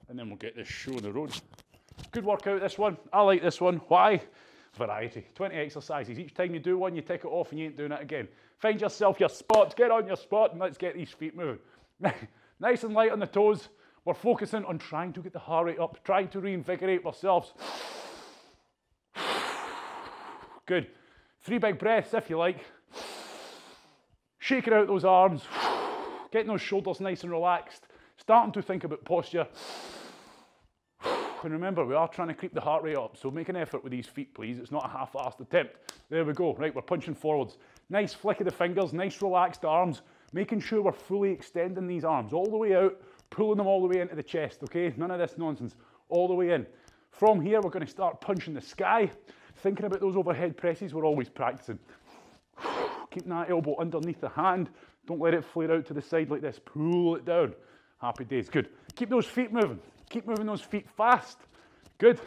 and then we'll get this show on the road. Good workout, this one. I like this one. Why? Variety. 20 exercises. Each time you do one, you take it off and you ain't doing it again. Find yourself your spot. Get on your spot and let's get these feet moving. Nice and light on the toes. We're focusing on trying to get the heart rate up, trying to reinvigorate ourselves. Good. 3 big breaths if you like. Shaking out those arms. Getting those shoulders nice and relaxed. Starting to think about posture. And remember, we are trying to keep the heart rate up, so make an effort with these feet, please. It's not a half-assed attempt. There we go. Right, we're punching forwards. Nice flick of the fingers, nice relaxed arms, making sure we're fully extending these arms all the way out, pulling them all the way into the chest, okay? None of this nonsense. All the way in. From here, we're going to start punching the sky, thinking about those overhead presses we're always practicing. Keeping that elbow underneath the hand. Don't let it flare out to the side like this. Pull it down. Happy days. Good. Keep those feet moving. Keep moving those feet fast. Good.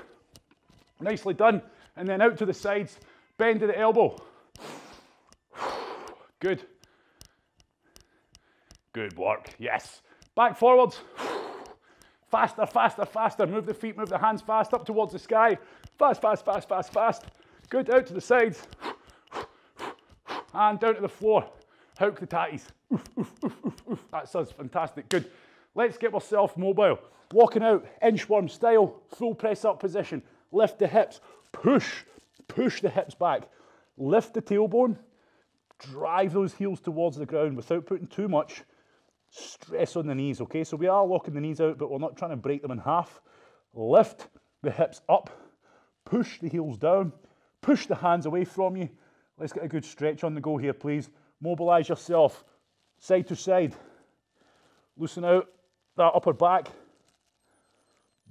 Nicely done. And then out to the sides. Bend to the elbow. Good. Good work. Yes. Back forwards. Faster, faster, faster. Move the feet, move the hands fast up towards the sky. Fast, fast, fast, fast, fast. Good. Out to the sides. And down to the floor. Howk the tatties. Oof, oof, oof, oof, oof. That's us. Fantastic. Good. Let's get ourselves mobile. Walking out, inchworm style, full press up position. Lift the hips, push the hips back. Lift the tailbone, drive those heels towards the ground without putting too much stress on the knees, okay? So we are locking the knees out, but we're not trying to break them in half. Lift the hips up, push the heels down, push the hands away from you. Let's get a good stretch on the go here, please. Mobilize yourself, side to side. Loosen out that upper back.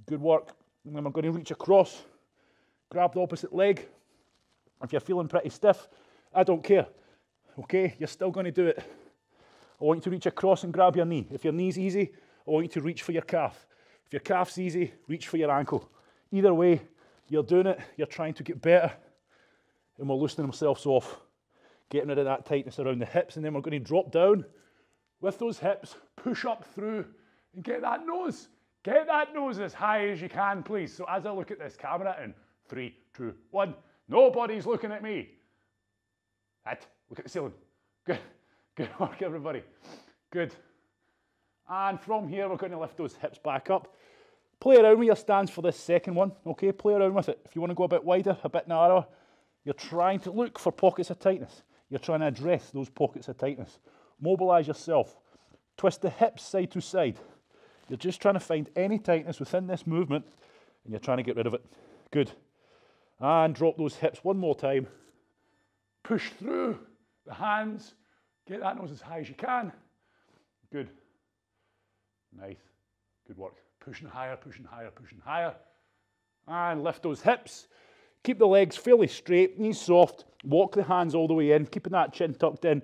Good work. And then we're going to reach across, grab the opposite leg. If you're feeling pretty stiff, I don't care. Okay, you're still going to do it. I want you to reach across and grab your knee. If your knee's easy, I want you to reach for your calf. If your calf's easy, reach for your ankle. Either way, you're doing it, you're trying to get better, and we're loosening ourselves off, getting rid of that tightness around the hips, and then we're going to drop down with those hips, push up through, and get that nose. Get that nose as high as you can, please. So as I look at this camera in 3, 2, 1, nobody's looking at me. Look at the ceiling. Good. Good work, everybody. Good. And from here, we're going to lift those hips back up. Play around with your stance for this second one, okay? Play around with it. If you want to go a bit wider, a bit narrower, you're trying to look for pockets of tightness. You're trying to address those pockets of tightness. Mobilize yourself. Twist the hips side to side. You're just trying to find any tightness within this movement, and you're trying to get rid of it. Good. And drop those hips one more time. Push through the hands. Get that nose as high as you can. Good. Nice. Good work. Pushing higher, pushing higher, pushing higher. And lift those hips. Keep the legs fairly straight, knees soft. Walk the hands all the way in, keeping that chin tucked in.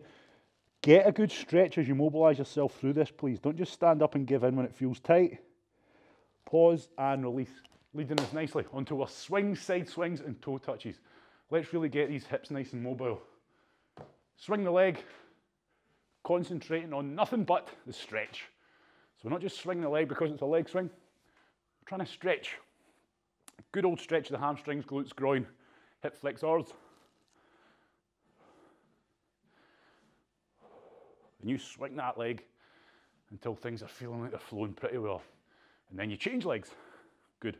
Get a good stretch as you mobilize yourself through this, please. Don't just stand up and give in when it feels tight. Pause and release. Leading us nicely onto our swings, side swings, and toe touches. Let's really get these hips nice and mobile. Swing the leg, concentrating on nothing but the stretch. So we're not just swinging the leg because it's a leg swing. We're trying to stretch. Good old stretch of the hamstrings, glutes, groin, hip flexors. And you swing that leg until things are feeling like they're flowing pretty well. And then you change legs. Good.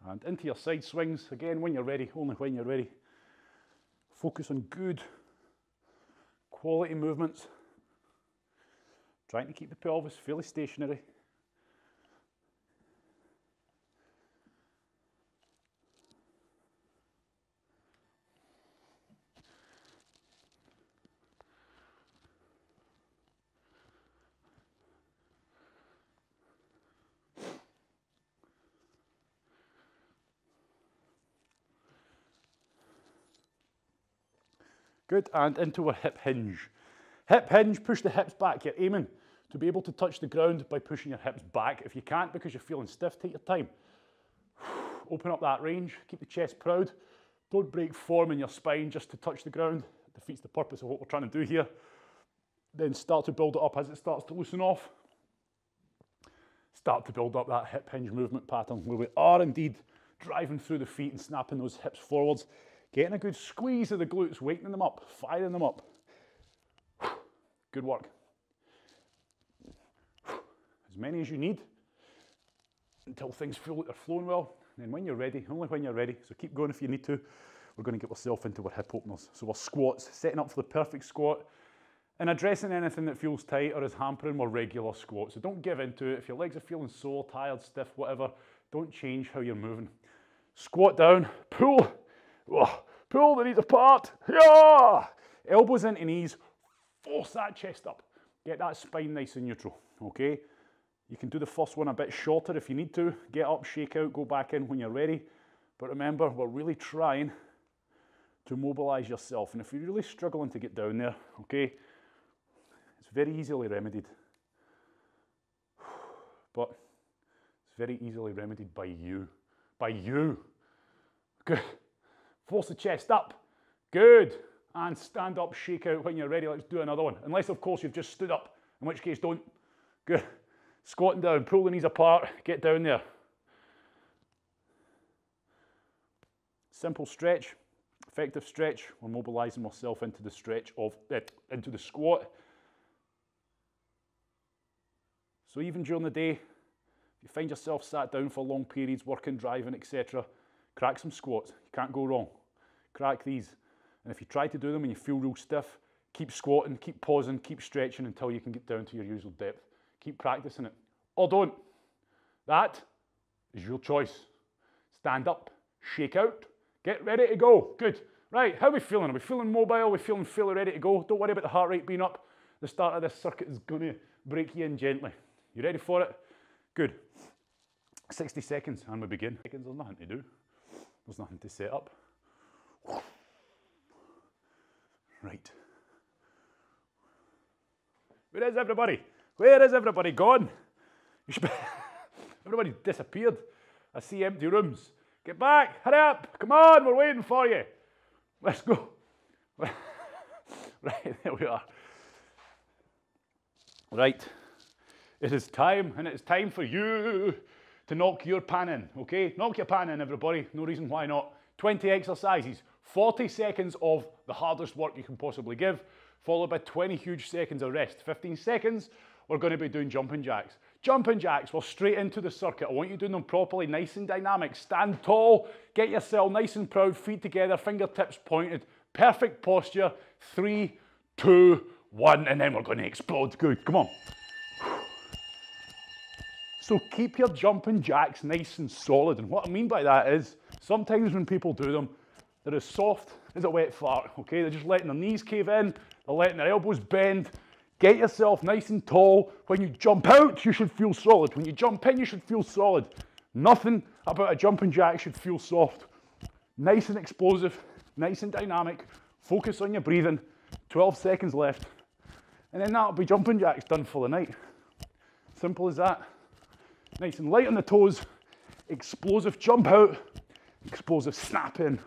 And into your side swings, again when you're ready, only when you're ready. Focus on good quality movements. Trying to keep the pelvis fairly stationary. Good, and into a hip hinge. Hip hinge, push the hips back. You're aiming to be able to touch the ground by pushing your hips back. If you can't because you're feeling stiff, take your time. Open up that range, keep the chest proud. Don't break form in your spine just to touch the ground. It defeats the purpose of what we're trying to do here. Then start to build it up as it starts to loosen off. Start to build up that hip hinge movement pattern where we are indeed driving through the feet and snapping those hips forwards, getting a good squeeze of the glutes, wakening them up, firing them up. Good work. As many as you need until things feel like they're flowing well. And then when you're ready, only when you're ready, so keep going if you need to, we're going to get ourselves into our hip openers. So our squats, setting up for the perfect squat and addressing anything that feels tight or is hampering more regular squats. So don't give into it. If your legs are feeling sore, tired, stiff, whatever, don't change how you're moving. Squat down, pull, pull the knees apart, yeah! Elbows into knees, force that chest up. Get that spine nice and neutral, okay? You can do the first one a bit shorter if you need to. Get up, shake out, go back in when you're ready. But remember, we're really trying to mobilize yourself. And if you're really struggling to get down there, okay, it's very easily remedied. But it's very easily remedied by you. By you. Good. Force the chest up. Good. And stand up, shake out when you're ready. Let's do another one. Unless, of course, you've just stood up, in which case, don't. Good. Squatting down, pull the knees apart, get down there. Simple stretch, effective stretch. We're mobilizing ourselves into the stretch of, into the squat. So even during the day, if you find yourself sat down for long periods, working, driving, etc., crack some squats. You can't go wrong. Crack these. And if you try to do them and you feel real stiff, keep squatting, keep pausing, keep stretching until you can get down to your usual depth. Keep practicing it. Or don't. That is your choice. Stand up, shake out, get ready to go. Good. Right, how are we feeling? Are we feeling mobile? Are we feeling fairly ready to go? Don't worry about the heart rate being up. The start of this circuit is going to break you in gently. You ready for it? Good. 60 seconds and we begin. There's nothing to do. There's nothing to set up. Right. Where is everybody? Where is everybody gone? Everybody's disappeared. I see empty rooms. Get back, hurry up, come on, we're waiting for you. Let's go. Right, there we are. Right, it is time, and it's time for you to knock your pan in, okay? Knock your pan in, everybody, no reason why not. 20 exercises, 40 seconds of the hardest work you can possibly give, followed by 20 huge seconds of rest. 15 seconds, we're going to be doing jumping jacks. Jumping jacks, we're straight into the circuit. I want you doing them properly, nice and dynamic. Stand tall, get yourself nice and proud, feet together, fingertips pointed. Perfect posture. 3, 2, 1, and then we're going to explode. Good, come on. So keep your jumping jacks nice and solid. And what I mean by that is, sometimes when people do them, they're as soft as a wet fart, okay? They're just letting their knees cave in, they're letting their elbows bend. Get yourself nice and tall. When you jump out, you should feel solid. When you jump in, you should feel solid. Nothing about a jumping jack should feel soft. Nice and explosive, nice and dynamic. Focus on your breathing. 12 seconds left. And then that'll be jumping jacks done for the night. Simple as that. Nice and light on the toes. Explosive jump out. Explosive snap in.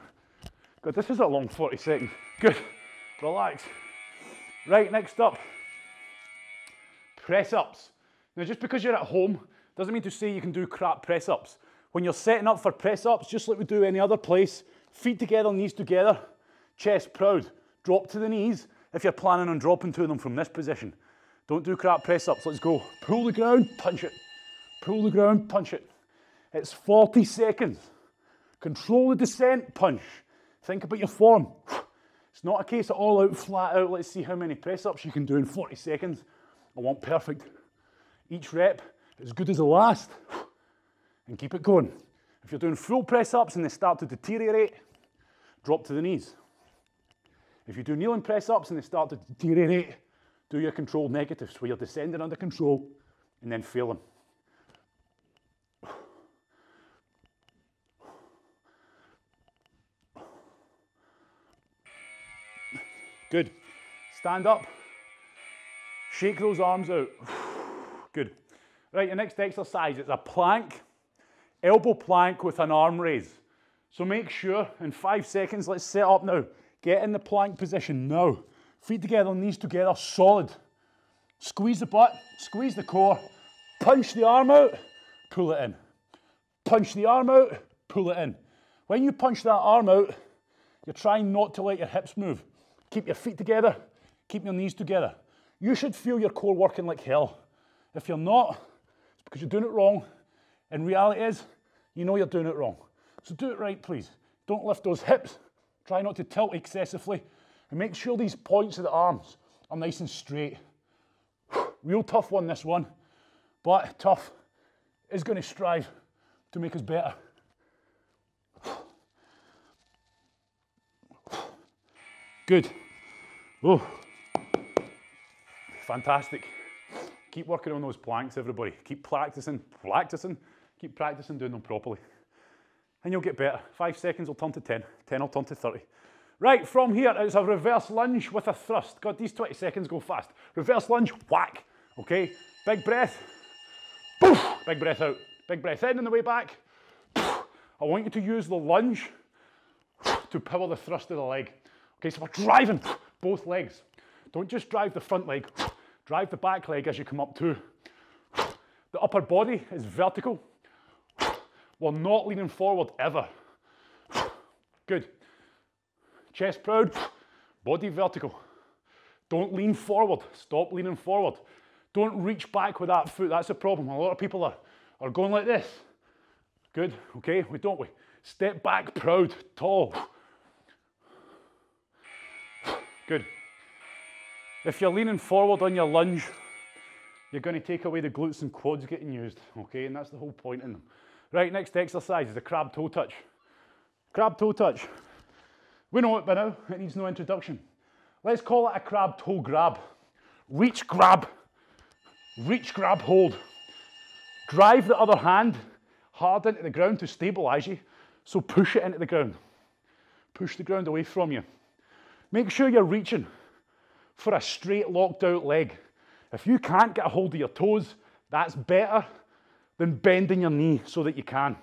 God, this is a long 40 seconds. Good. Relax. Right, next up. Press-ups. Now, just because you're at home doesn't mean to say you can do crap press-ups. When you're setting up for press-ups, just like we do any other place, feet together, knees together, chest proud. Drop to the knees if you're planning on dropping to them from this position. Don't do crap press-ups. Let's go. Pull the ground, punch it. Pull the ground, punch it. It's 40 seconds. Control the descent, punch. Think about your form. It's not a case of all out, flat out. Let's see how many press-ups you can do in 40 seconds. I want perfect. Each rep as good as the last. And keep it going. If you're doing full press-ups and they start to deteriorate, drop to the knees. If you do kneeling press-ups and they start to deteriorate, do your controlled negatives where you're descending under control and then failing. Good. Stand up. Shake those arms out. Good. Right, your next exercise is a plank, elbow plank with an arm raise. So make sure in 5 seconds, let's set up now. Get in the plank position now. Feet together, knees together, solid. Squeeze the butt, squeeze the core, punch the arm out, pull it in. Punch the arm out, pull it in. When you punch that arm out, you're trying not to let your hips move. Keep your feet together, keep your knees together. You should feel your core working like hell. If you're not, it's because you're doing it wrong. And reality is, you know you're doing it wrong. So do it right, please. Don't lift those hips. Try not to tilt excessively. And make sure these points of the arms are nice and straight. Real tough one, this one. But tough is going to strive to make us better. Good. Oh, fantastic. Keep working on those planks, everybody. Keep practicing, keep practicing doing them properly. And you'll get better. 5 seconds will turn to 10, 10 will turn to 30. Right, from here, it's a reverse lunge with a thrust. God, these 20 seconds go fast. Reverse lunge, whack. Okay, big breath, poof, big breath out. Big breath in on the way back. Poof. I want you to use the lunge to power the thrust of the leg. Okay, so we're driving both legs. Don't just drive the front leg, drive the back leg as you come up too. The upper body is vertical. We're not leaning forward ever. Good. Chest proud, body vertical. Don't lean forward, stop leaning forward. Don't reach back with that foot, that's a problem. A lot of people are going like this. Good, okay, don't we? Step back, proud, tall. Good. If you're leaning forward on your lunge, you're going to take away the glutes and quads getting used, okay? And that's the whole point in them. Right, next exercise is the crab toe touch. Crab toe touch. We know it by now, it needs no introduction. Let's call it a crab toe grab. Reach, grab, hold. Drive the other hand hard into the ground to stabilize you, so push it into the ground. Push the ground away from you. Make sure you're reaching for a straight locked out leg. If you can't get a hold of your toes, that's better than bending your knee so that you can.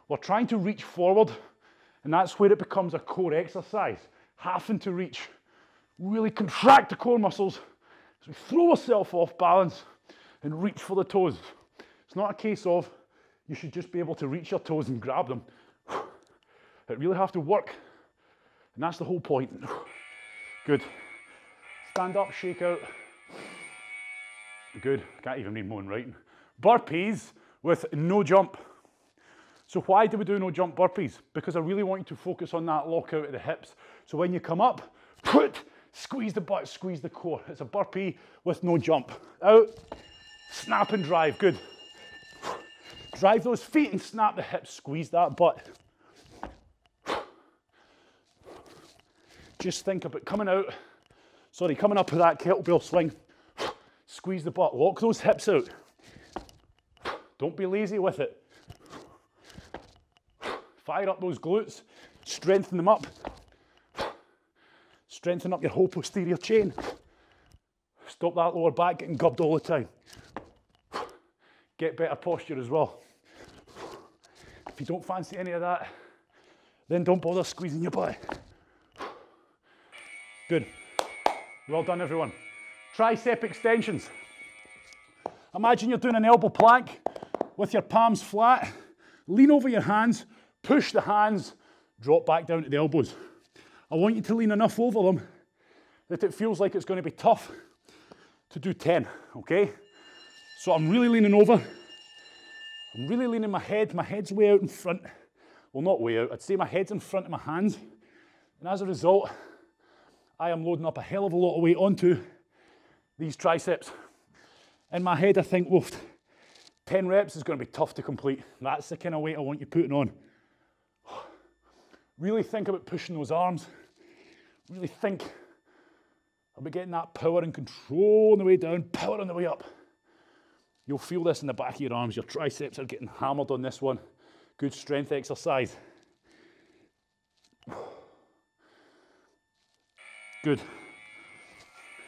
We're trying to reach forward, and that's where it becomes a core exercise. Having to reach. Really contract the core muscles as we throw ourselves off balance and reach for the toes. It's not a case of you should just be able to reach your toes and grab them. It really have to work, and that's the whole point. Good. Stand up, shake out. Good. I can't even read my own writing. Burpees with no jump. So why do we do no jump burpees? Because I really want you to focus on that lockout of the hips. So when you come up, squeeze the butt, squeeze the core. It's a burpee with no jump. Out, snap and drive, good. Drive those feet and snap the hips, squeeze that butt. Just think about coming out, coming up with that kettlebell swing. Squeeze the butt, lock those hips out. Don't be lazy with it. Fire up those glutes, strengthen them up. Strengthen up your whole posterior chain. Stop that lower back getting gubbed all the time. Get better posture as well. If you don't fancy any of that, then don't bother squeezing your butt. Good. Well done, everyone. Tricep extensions. Imagine you're doing an elbow plank with your palms flat. Lean over your hands, push the hands, drop back down to the elbows. I want you to lean enough over them that it feels like it's going to be tough to do 10, okay? So I'm really leaning over. I'm really leaning my head's way out in front. Well, not way out, I'd say my head's in front of my hands. And as a result, I am loading up a hell of a lot of weight onto these triceps. In my head, I think, woof, 10 reps is going to be tough to complete. That's the kind of weight I want you putting on. Really think about pushing those arms. Really think about getting that power and control on the way down, power on the way up. You'll feel this in the back of your arms. Your triceps are getting hammered on this one. Good strength exercise. Good.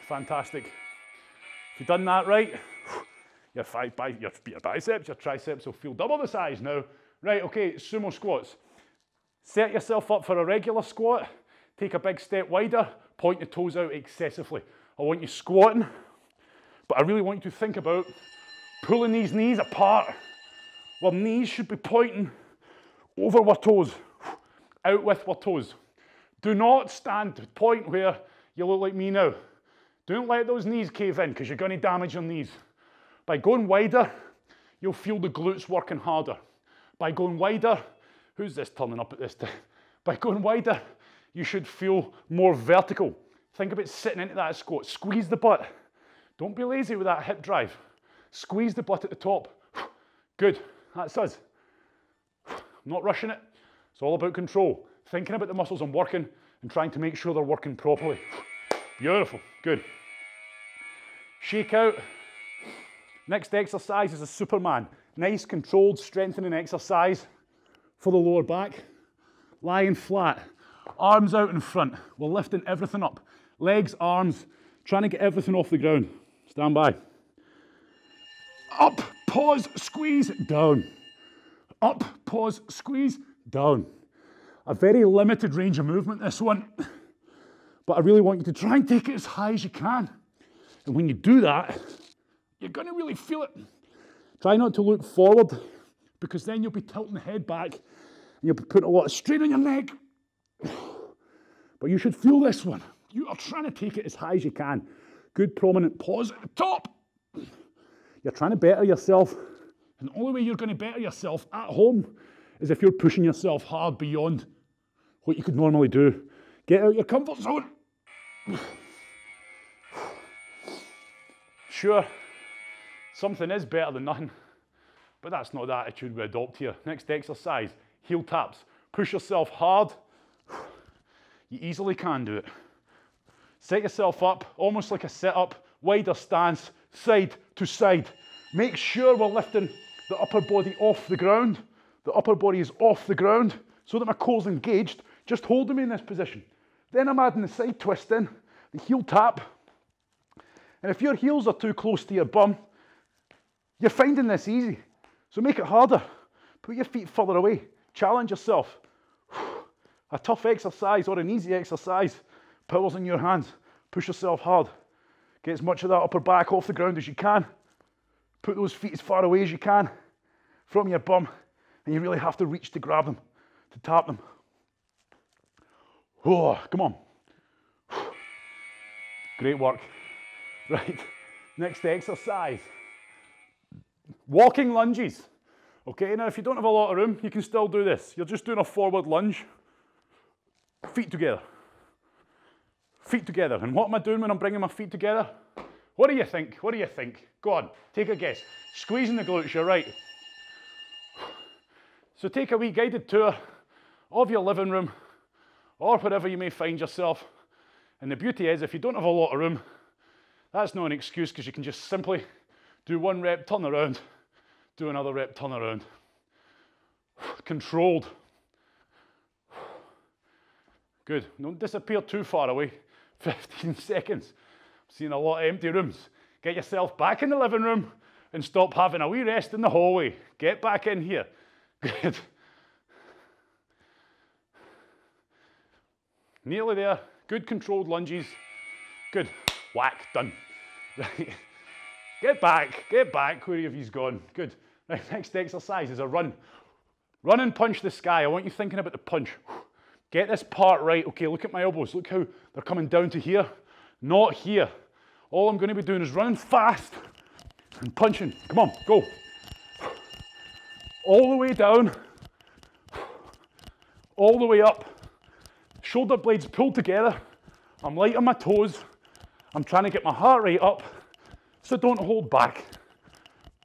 Fantastic. If you've done that right, your biceps, your triceps will feel double the size now. Right, okay, sumo squats. Set yourself up for a regular squat. Take a big step wider, point the toes out excessively. I want you squatting, but I really want you to think about pulling these knees apart. Our knees should be pointing over our toes, out with our toes. Do not stand to the point where you look like me now. Don't let those knees cave in because you're going to damage your knees. By going wider, you'll feel the glutes working harder. By going wider, who's this turning up at this time? By going wider, you should feel more vertical. Think about sitting into that squat. Squeeze the butt. Don't be lazy with that hip drive. Squeeze the butt at the top. Good, that's us. I'm not rushing it. It's all about control. Thinking about the muscles I'm working and trying to make sure they're working properly. Beautiful, good. Shake out. Next exercise is a Superman. Nice, controlled, strengthening exercise for the lower back. Lying flat, arms out in front. We're lifting everything up. Legs, arms, trying to get everything off the ground. Stand by. Up, pause, squeeze, down. Up, pause, squeeze, down. A very limited range of movement, this one. But I really want you to try and take it as high as you can. And when you do that, you're going to really feel it. Try not to look forward, because then you'll be tilting the head back and you'll be putting a lot of strain on your neck. But you should feel this one. You are trying to take it as high as you can. Good prominent pause at the top. You're trying to better yourself. And the only way you're going to better yourself at home is if you're pushing yourself hard beyond what you could normally do. Get out your comfort zone. Sure, something is better than nothing, but that's not the attitude we adopt here. Next exercise, heel taps. Push yourself hard. You easily can do it. Set yourself up, almost like a sit-up, wider stance, side to side. Make sure we're lifting the upper body off the ground. The upper body is off the ground so that my core's engaged. Just holding me in this position. Then I'm adding the side twist in, the heel tap. And if your heels are too close to your bum, you're finding this easy. So make it harder. Put your feet further away. Challenge yourself. A tough exercise or an easy exercise, power's in your hands. Push yourself hard. Get as much of that upper back off the ground as you can. Put those feet as far away as you can from your bum, and you really have to reach to grab them, to tap them. Oh, come on. Great work. Right, next exercise. Walking lunges. Okay, now if you don't have a lot of room, you can still do this. You're just doing a forward lunge. Feet together. Feet together. And what am I doing when I'm bringing my feet together? What do you think? What do you think? Go on, take a guess. Squeezing the glutes, you're right. So take a wee guided tour of your living room or wherever you may find yourself. And the beauty is, if you don't have a lot of room, that's not an excuse, because you can just simply do one rep, turn around, do another rep, turn around. Controlled. Good. Don't disappear too far away. 15 seconds. I'm seeing a lot of empty rooms. Get yourself back in the living room and stop having a wee rest in the hallway. Get back in here. Good. Nearly there. Good controlled lunges. Good. Whack, done. Right. Get back. Where have you gone? Good. Right, next exercise is a run. Run and punch the sky. I want you thinking about the punch. Get this part right. Okay, look at my elbows. Look how they're coming down to here, not here. All I'm going to be doing is running fast and punching. Come on, go. All the way down, all the way up. Shoulder blades pulled together. I'm light on my toes. I'm trying to get my heart rate up, so don't hold back.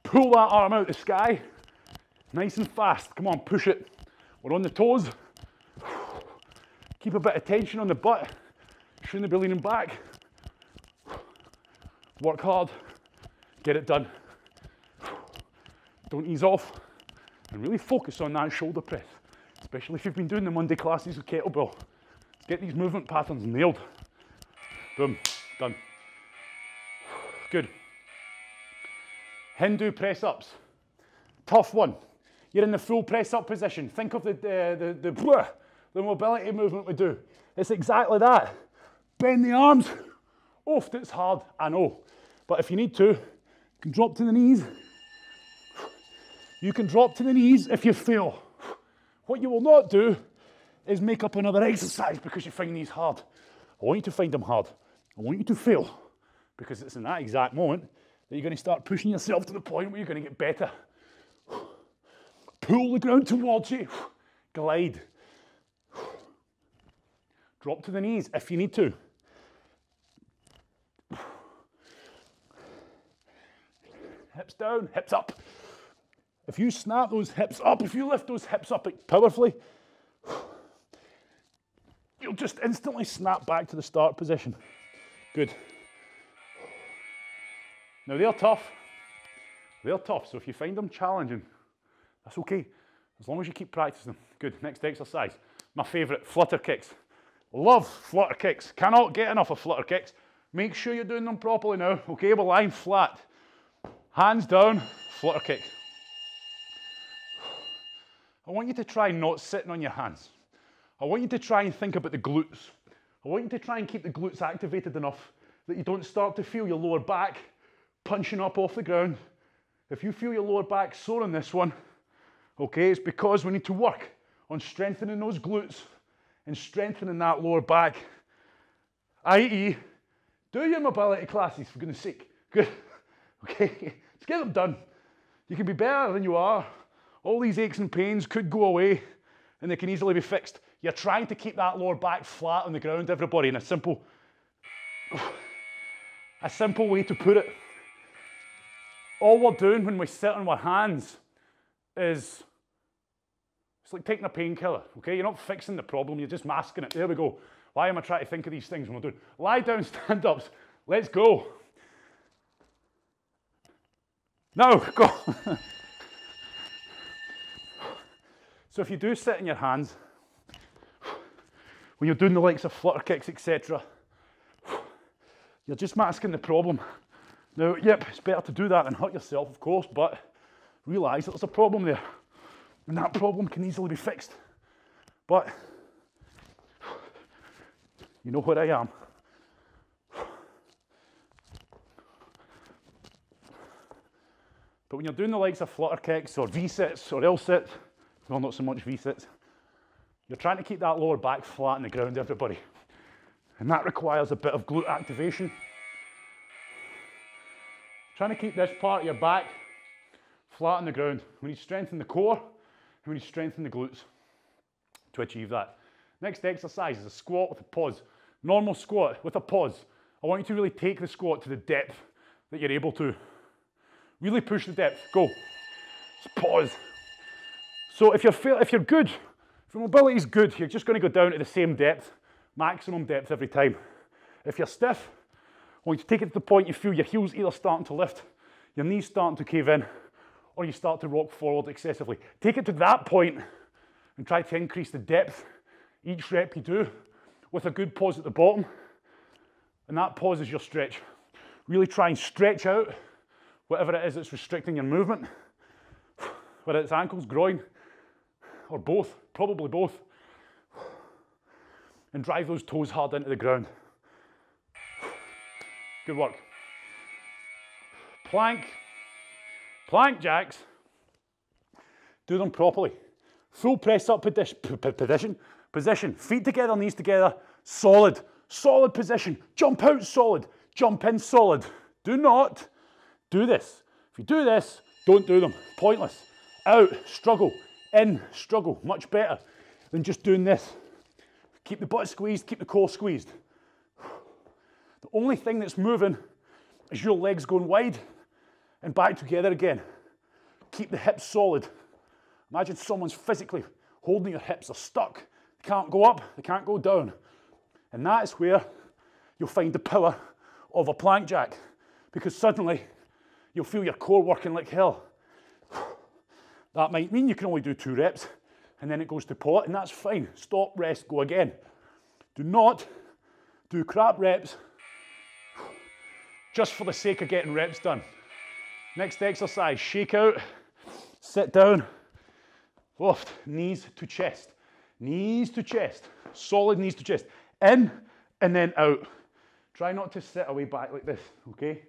Pull that arm out the sky, nice and fast. Come on, push it. We're on the toes. Keep a bit of tension on the butt. Shouldn't be leaning back. Work hard, get it done. Don't ease off, and really focus on that shoulder press, especially if you've been doing the Monday classes with kettlebell. Get these movement patterns nailed. Boom, done. Good. Hindu press-ups. Tough one. You're in the full press-up position. Think of the the mobility movement we do. It's exactly that. Bend the arms. Oof, it's hard, I know. But if you need to, you can drop to the knees. You can drop to the knees if you fail. What you will not do is make up another exercise because you find these hard. I want you to find them hard. I want you to fail, because it's in that exact moment that you're going to start pushing yourself to the point where you're going to get better. Pull the ground towards you. Glide. Drop to the knees if you need to. Hips down, hips up. If you snap those hips up, if you lift those hips up powerfully, you'll just instantly snap back to the start position. Good. Now they're tough. They're tough, so if you find them challenging, that's okay, as long as you keep practicing them. Good, next exercise. My favourite, flutter kicks. Love flutter kicks. Cannot get enough of flutter kicks. Make sure you're doing them properly now. Okay, we're lying flat. Hands down, flutter kick. I want you to try not sitting on your hands. I want you to try and think about the glutes. I want you to try and keep the glutes activated enough that you don't start to feel your lower back punching up off the ground. If you feel your lower back sore on this one, okay, it's because we need to work on strengthening those glutes and strengthening that lower back. i.e., do your mobility classes, for goodness sake. Good. Okay, let's get them done. You can be better than you are. All these aches and pains could go away and they can easily be fixed. You're trying to keep that lower back flat on the ground, everybody, in a simple way to put it. All we're doing when we sit on our hands is, it's like taking a painkiller, okay? You're not fixing the problem, you're just masking it. There we go. Why am I trying to think of these things when we're doing? Lie down, stand-ups. Let's go. Now, go. So if you do sit in your hands, when you're doing the likes of flutter kicks, etc., you're just masking the problem. Now, yep, it's better to do that than hurt yourself, of course, but realise that there's a problem there, and that problem can easily be fixed. But you know where I am. But when you're doing the likes of flutter kicks or V-sits or L-sits, well, not so much V-sits, you're trying to keep that lower back flat on the ground, everybody. And that requires a bit of glute activation. Trying to keep this part of your back flat on the ground. We need to strengthen the core, and we need to strengthen the glutes to achieve that. Next exercise is a squat with a pause. Normal squat with a pause. I want you to really take the squat to the depth that you're able to. Really push the depth. Go. Just pause. So if you're good, if your mobility is good, you're just going to go down to the same depth, maximum depth every time. If you're stiff, I want you to take it to the point you feel your heels either starting to lift, your knees starting to cave in, or you start to rock forward excessively. Take it to that point and try to increase the depth each rep you do with a good pause at the bottom. And that pause is your stretch. Really try and stretch out whatever it is that's restricting your movement, whether it's ankles, groin, or both, probably both, and drive those toes hard into the ground. Good work. Plank jacks, do them properly. Full press up position, feet together, knees together, solid position. Jump out solid, jump in solid. Do not do this. If you do this, don't do them. Pointless. Out, struggle. In, struggle. Much better than just doing this. Keep the butt squeezed, keep the core squeezed. The only thing that's moving is your legs going wide and back together again. Keep the hips solid. Imagine someone's physically holding your hips. They're stuck. They can't go up, they can't go down. And that is where you'll find the power of a plank jack, because suddenly you'll feel your core working like hell. That might mean you can only do 2 reps and then it goes to pause, and that's fine. Stop, rest, go again. Do not do crap reps just for the sake of getting reps done. Next exercise, shake out, sit down, lift, knees to chest. Knees to chest, solid knees to chest. In and then out. Try not to sit away back like this, okay?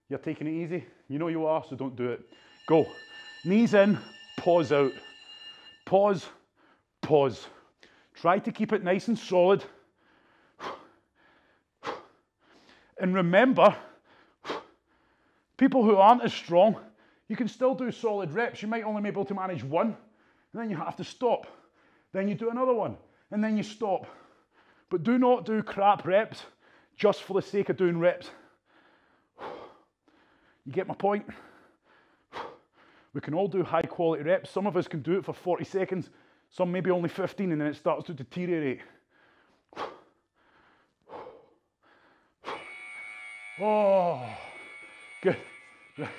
You're taking it easy. You know you are, so don't do it. Go. Knees in, pause out. Pause, pause. Try to keep it nice and solid. And remember, people who aren't as strong, you can still do solid reps. You might only be able to manage one, and then you have to stop. Then you do another one, and then you stop. But do not do crap reps just for the sake of doing reps. You get my point? We can all do high quality reps. Some of us can do it for 40 seconds, some maybe only 15, and then it starts to deteriorate. Oh, good. Right.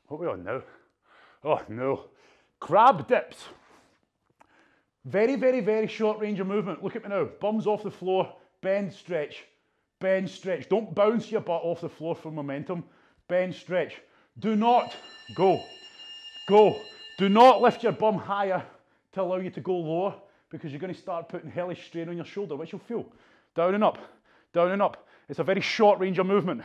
What are we on now? Oh no. Crab dips. Very, very, very short range of movement. Look at me now. Bums off the floor, bend, stretch. Bend, stretch. Don't bounce your butt off the floor for momentum. Bend, stretch. Do not go. Do not lift your bum higher to allow you to go lower, because you're going to start putting hellish strain on your shoulder, which you'll feel. Down and up, down and up. It's a very short range of movement.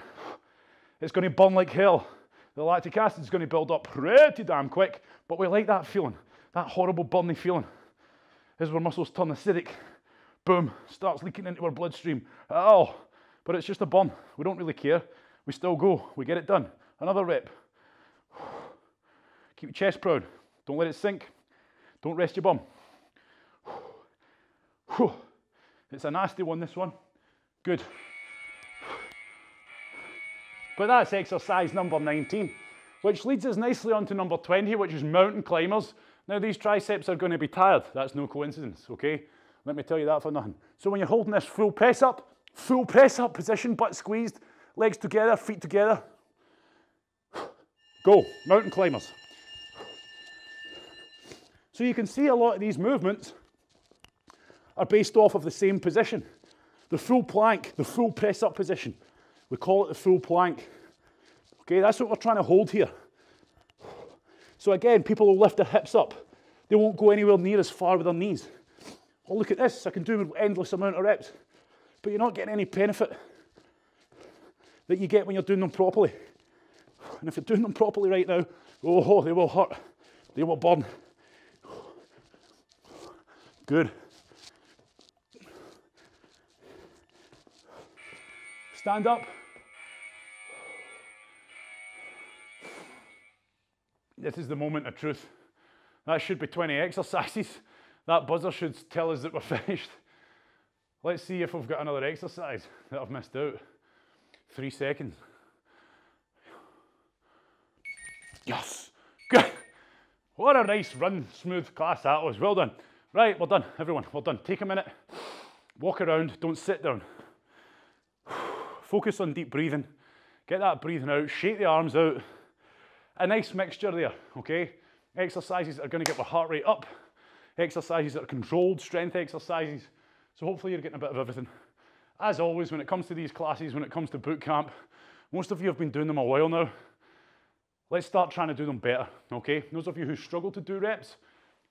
It's going to burn like hell. The lactic acid is going to build up pretty damn quick, but we like that feeling, that horrible burning feeling. As our muscles turn acidic, boom, starts leaking into our bloodstream. Oh, but it's just a burn. We don't really care. We still go. We get it done. Another rep. Keep your chest proud. Don't let it sink. Don't rest your bum. It's a nasty one, this one. Good. But that's exercise number 19, which leads us nicely on to number 20, which is mountain climbers. Now these triceps are going to be tired. That's no coincidence, okay? Let me tell you that for nothing. So when you're holding this full press up position, butt squeezed, legs together, feet together. Go, mountain climbers. So you can see a lot of these movements are based off of the same position. The full plank, the full press up position. We call it the full plank. Okay, that's what we're trying to hold here. So again, people will lift their hips up. They won't go anywhere near as far with their knees. Oh, look at this, I can do an endless amount of reps. But you're not getting any benefit that you get when you're doing them properly. And if you're doing them properly right now, oh, they will hurt. They will burn. Good. Stand up. This is the moment of truth. That should be 20 exercises. That buzzer should tell us that we're finished. Let's see if we've got another exercise that I've missed out. 3 seconds. Yes, good. What a nice run, smooth class that was. Well done. Right, we're done, everyone, we're done. Take a minute, walk around, don't sit down. Focus on deep breathing. Get that breathing out, shake the arms out. A nice mixture there, okay? Exercises that are going to get the heart rate up. Exercises that are controlled strength exercises. So hopefully you're getting a bit of everything. As always, when it comes to these classes, when it comes to boot camp, most of you have been doing them a while now. Let's start trying to do them better, okay? Those of you who struggle to do reps,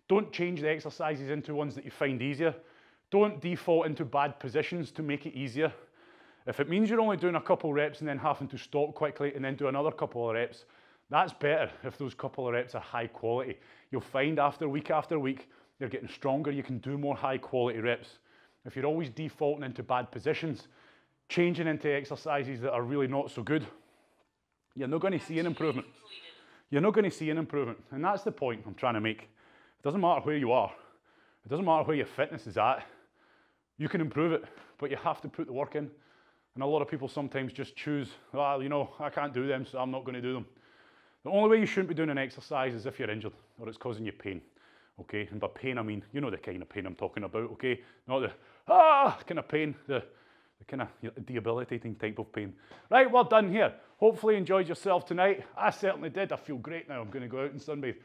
don't change the exercises into ones that you find easier. Don't default into bad positions to make it easier. If it means you're only doing a couple reps and then having to stop quickly and then do another couple of reps, that's better if those couple of reps are high quality. You'll find after week, you're getting stronger, you can do more high quality reps. If you're always defaulting into bad positions, changing into exercises that are really not so good, you're not going to see an improvement. You're not going to see an improvement. And that's the point I'm trying to make. It doesn't matter where you are. It doesn't matter where your fitness is at. You can improve it, but you have to put the work in. And a lot of people sometimes just choose, well, you know, I can't do them, so I'm not going to do them. The only way you shouldn't be doing an exercise is if you're injured or it's causing you pain, okay? And by pain, I mean, you know the kind of pain I'm talking about, okay? Not the, kind of pain, the kind of debilitating type of pain. Right, well done here. Hopefully you enjoyed yourself tonight. I certainly did. I feel great now. I'm going to go out and sunbathe.